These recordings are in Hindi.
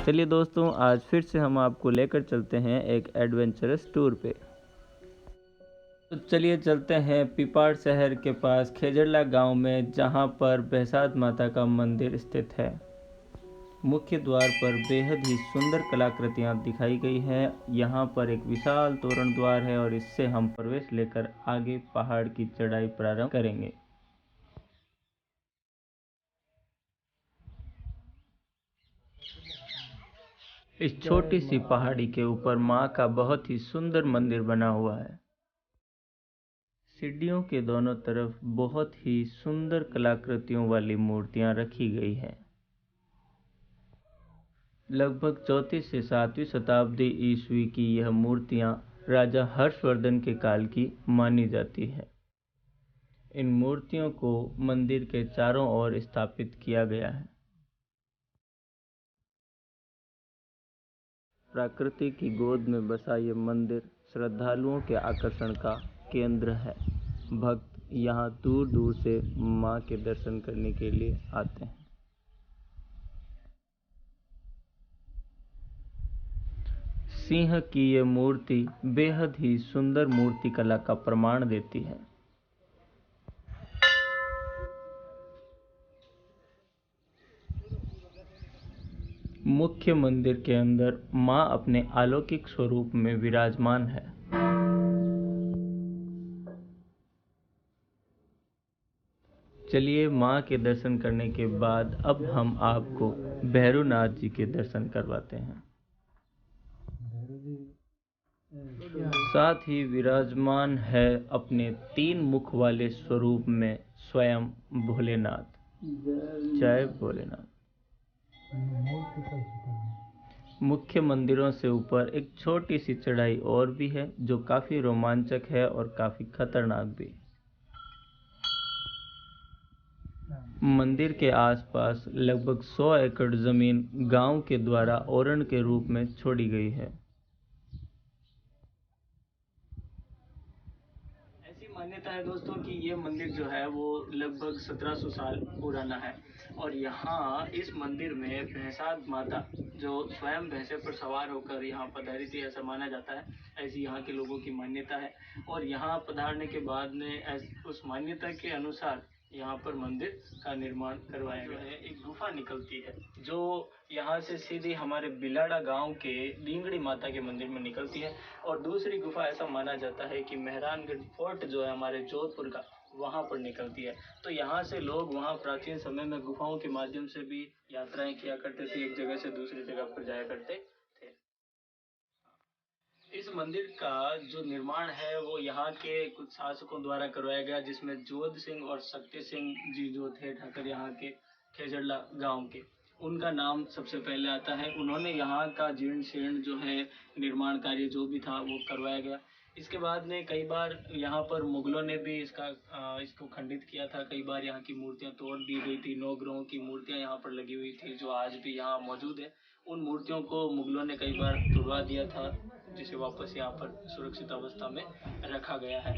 चलिए दोस्तों, आज फिर से हम आपको लेकर चलते हैं एक एडवेंचरस टूर पे। तो चलिए चलते हैं पिपाड़ शहर के पास खेजड़ला गांव में, जहां पर बहसात माता का मंदिर स्थित है। मुख्य द्वार पर बेहद ही सुंदर कलाकृतियां दिखाई गई हैं। यहां पर एक विशाल तोरण द्वार है और इससे हम प्रवेश लेकर आगे पहाड़ की चढ़ाई प्रारंभ करेंगे। इस छोटी सी पहाड़ी के ऊपर माँ का बहुत ही सुंदर मंदिर बना हुआ है। सीढ़ियों के दोनों तरफ बहुत ही सुंदर कलाकृतियों वाली मूर्तियां रखी गई हैं। लगभग 4वीं से 7वीं शताब्दी ईस्वी की यह मूर्तियां राजा हर्षवर्धन के काल की मानी जाती है। इन मूर्तियों को मंदिर के चारों ओर स्थापित किया गया है। प्रकृति की गोद में बसा ये मंदिर श्रद्धालुओं के आकर्षण का केंद्र है। भक्त यहाँ दूर दूर से माँ के दर्शन करने के लिए आते हैं। सिंह की ये मूर्ति बेहद ही सुंदर मूर्तिकला का प्रमाण देती है। मुख्य मंदिर के अंदर माँ अपने अलौकिक स्वरूप में विराजमान है। चलिए माँ के दर्शन करने के बाद अब हम आपको भैरवनाथ जी के दर्शन करवाते हैं। साथ ही विराजमान है अपने 3 मुख वाले स्वरूप में स्वयं भोलेनाथ। जय भोलेनाथ। मुख्य मंदिरों से ऊपर एक छोटी सी चढ़ाई और भी है, जो काफी रोमांचक है और काफी खतरनाक भी। मंदिर के आसपास लगभग 100 एकड़ जमीन गांव के द्वारा ओरण के रूप में छोड़ी गई है। ऐसी मान्यता है दोस्तों कि ये मंदिर जो है वो लगभग 1700 साल पुराना है और यहाँ इस मंदिर में बहसात माता जो स्वयं भैंसे पर सवार होकर यहाँ पधारी थी, ऐसा माना जाता है। ऐसी यहाँ के लोगों की मान्यता है और यहाँ पधारने के बाद में उस मान्यता के अनुसार यहाँ पर मंदिर का निर्माण करवाया गया है। एक गुफा निकलती है जो यहाँ से सीधी हमारे बिलाड़ा गांव के डींगड़ी माता के मंदिर में निकलती है और दूसरी गुफा ऐसा माना जाता है कि मेहरानगढ़ फोर्ट जो है हमारे जोधपुर का, वहाँ पर निकलती है। तो यहाँ से लोग वहाँ प्राचीन समय में गुफाओं के माध्यम से भी यात्राएं किया करते थे, एक जगह से दूसरी जगह पर जाया करते थे। इस मंदिर का जो निर्माण है वो यहाँ के कुछ शासकों द्वारा करवाया गया, जिसमें जोध सिंह और शक्ति सिंह जी जो थे ठाकर यहाँ के खेजड़ला गांव के, उनका नाम सबसे पहले आता है। उन्होंने यहाँ का जीर्ण शीर्ण जो है निर्माण कार्य जो भी था वो करवाया गया। इसके बाद में कई बार यहाँ पर मुगलों ने भी इसको खंडित किया था। कई बार यहाँ की मूर्तियाँ तोड़ दी गई थी। 9 ग्रहों की मूर्तियाँ यहाँ पर लगी हुई थी जो आज भी यहाँ मौजूद है। उन मूर्तियों को मुगलों ने कई बार तुड़वा दिया था, जिसे वापस यहाँ पर सुरक्षित अवस्था में रखा गया है।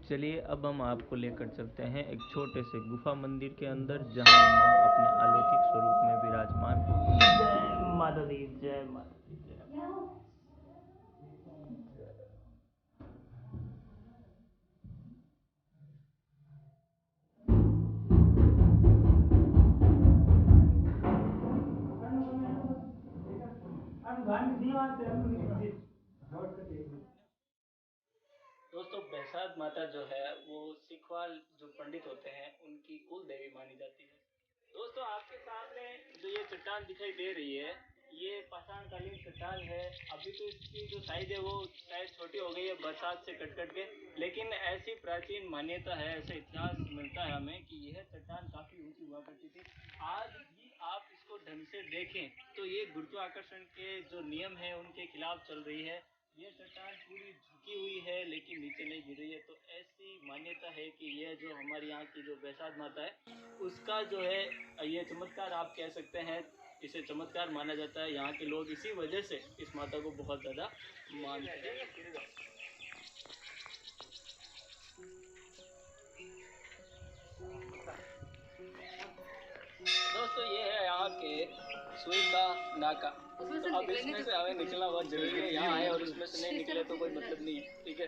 चलिए अब हम आपको लेकर चलते हैं एक छोटे से गुफा मंदिर के अंदर, जहां माँ अपने अलौकिक स्वरूप में विराजमान है। जय माता दी, जय माता दी, जय। दोस्तों बहसात माता जो है वो सिखवाल जो पंडित होते हैं उनकी कुल देवी मानी जाती है। दोस्तों आपके सामने जो ये चट्टान दिखाई दे रही है, ये पाषाणकालीन चट्टान है। अभी तो इसकी जो साइज है वो शायद छोटी हो गई है बरसात से कट के, लेकिन ऐसी प्राचीन मान्यता है, ऐसा इतिहास मिलता है हमें कि यह चट्टान काफी ऊंची हुआ करती थी। आज भी आप इसको ढंग से देखें तो ये गुरुत्वाकर्षण के जो नियम है उनके खिलाफ चल रही है। ये चट्टान पूरी झुकी हुई है लेकिन नीचे नहीं गिर रही है। तो ऐसी मान्यता है कि यह जो हमारे यहाँ की जो बहसात माता है उसका जो है ये चमत्कार आप कह सकते हैं, इसे चमत्कार माना जाता है। यहाँ के लोग इसी वजह से इस माता को बहुत ज़्यादा मानते हैं। सुई का नाका। उसमें तो से अब इसमें से हमें निकलना बहुत जरूरी है, यहाँ आए और इसमें से नहीं निकले तो कोई मतलब नहीं है, ठीक है।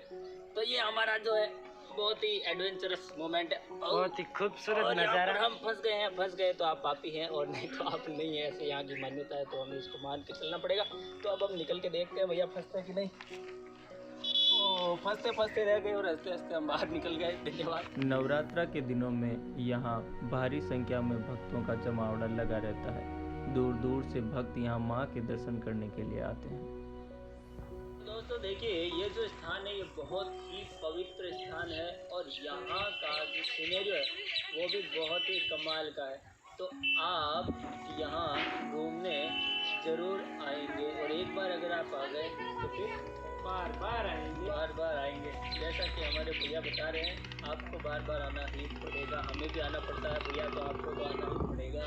तो ये हमारा जो है बहुत ही एडवेंचरस मोमेंट है, बहुत ही खूबसूरत और यहाँ पर नज़ारा। हम फंस गए तो आप पापी हैं और नहीं तो आप नहीं है, ऐसे यहाँ की मान्यता है तो हमें इसको मान के चलना पड़ेगा। तो अब हम निकल के देखते हैं भैया फंसते हैं कि नहीं। ओ फंसते रह गए और हंसते हंसते हम बाहर निकल गए। धन्यवाद। नवरात्रा के दिनों में यहाँ भारी संख्या में भक्तों का जमावड़ा लगा रहता है। दूर दूर से भक्त यहाँ माँ के दर्शन करने के लिए आते हैं। दोस्तों देखिए, ये जो स्थान है ये बहुत ही पवित्र स्थान है और यहाँ का जो सिनेरियो है वो भी बहुत ही कमाल का है। तो आप यहाँ घूमने ज़रूर आएंगे और एक बार अगर आप आ गए तो फिर बार बार आएंगे। जैसा कि हमारे भैया बता रहे हैं, आपको बार बार आना ही पड़ेगा, हमें भी आना पड़ता है भैया, तो आपको तो आना ही पड़ेगा।